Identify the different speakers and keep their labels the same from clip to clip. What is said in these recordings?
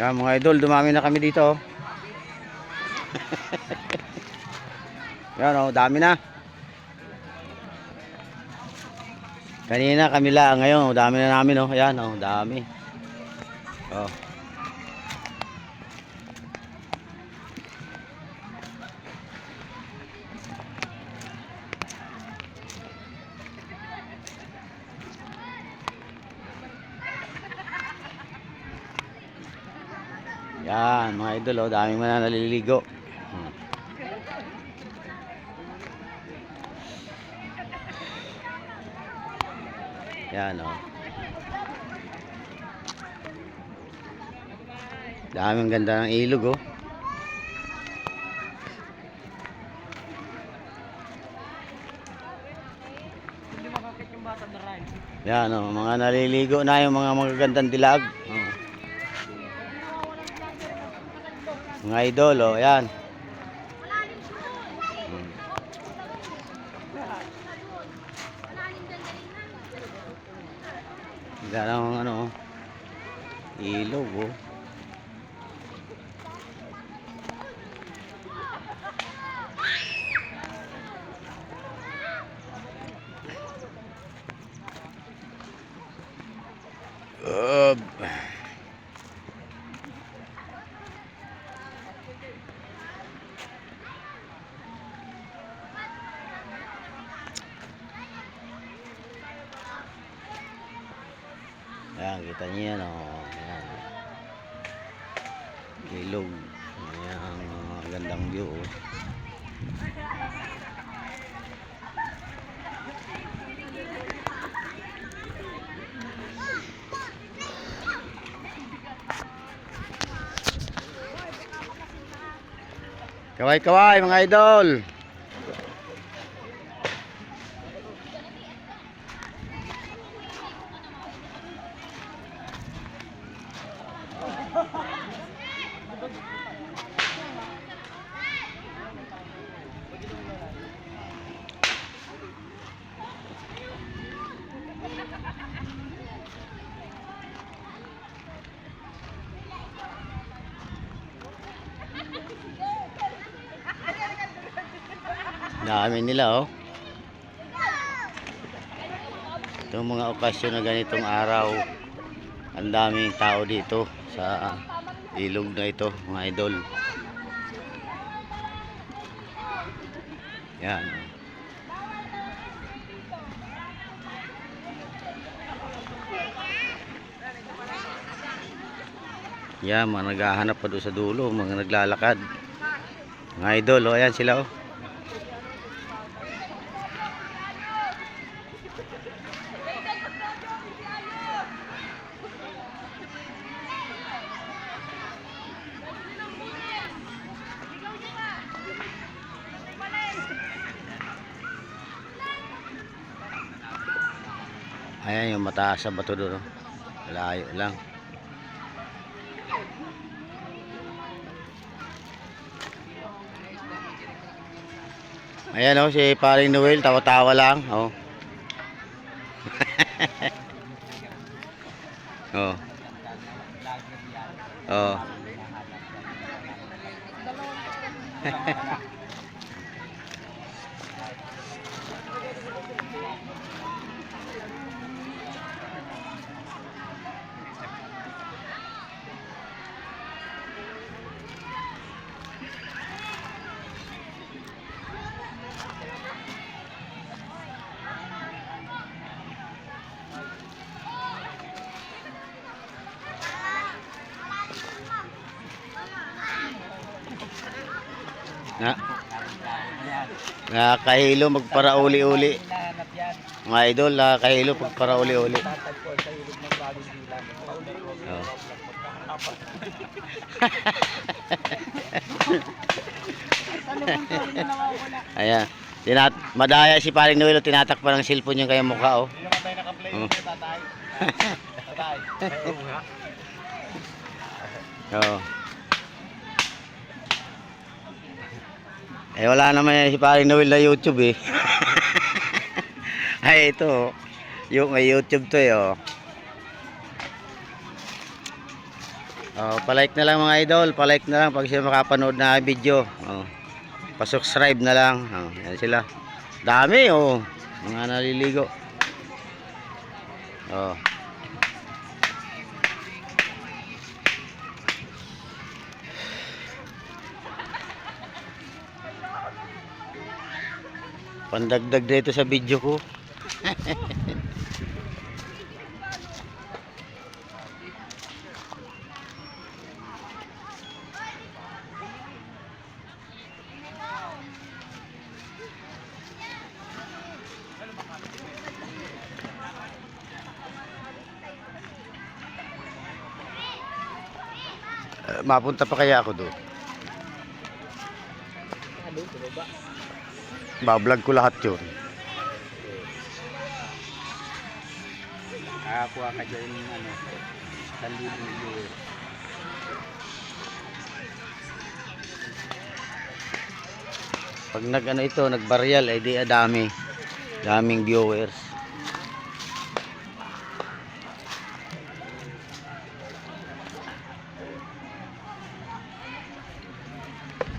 Speaker 1: Yan mga idol, dumami na kami dito. Yan o, dami na. Kanina kami lang, ngayon dami na namin o. Yan o, dami. O. Yan mga idol o, daming mga naliligo. Yan o. Daming ganda ng ilog o. Yan o, mga naliligo na yung mga magagandang dilag. Mga idol o, yan. Yan ang ano, ilog o. Ayan, kita niyo yan o. Ayan. Ilog. Ayan, gandang view o. Kaway-kaway mga idol. Dami nila oh. Itong mga okasyon na ganitong araw, ang daming tao dito sa ilog na ito mga idol. Yan. Yan, mga naghahanap pa doon sa dulo, mga naglalakad. Mga idol, oh, ayan sila oh. Ayan yung mataas sa bato doon. Layo lang. Ayan oh, si Paring Noel, tawa-tawa lang. Oh. Oh. Oh. Nakahilo magparauli-uli. Mga idol, nakahilo magparauli-uli. Oh. Ayan. Madaya si Paring Noel, tinatakpan ng cellphone yung kaya mukha oh. Oh. Eh wala naman si Paring Noel na YouTube eh. Ay ito, yung may YouTube to eh oh. Oh, palike na lang mga idol, palike na lang pag sila makapanood na video. Oh, pa-subscribe na lang. Oh, yan sila. Dami oh, mga naliligo. Oh. Pandagdag dito sa video ko. Mapunta pa kaya ako doon? Bablog ko lahat yun. Kakakuha ka dyan ano, 1,000 viewers. Pag nag ano ito, nag-viral, ay di adami. Daming viewers.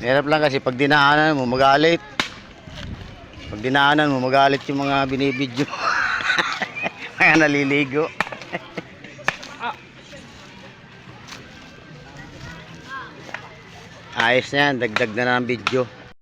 Speaker 1: Hirap lang kasi pag dinaanan mo magalit. Pag dinaanan mo magalit yung mga binibidyo. Mga naliligo. Ayos na yan, dagdag na ng video.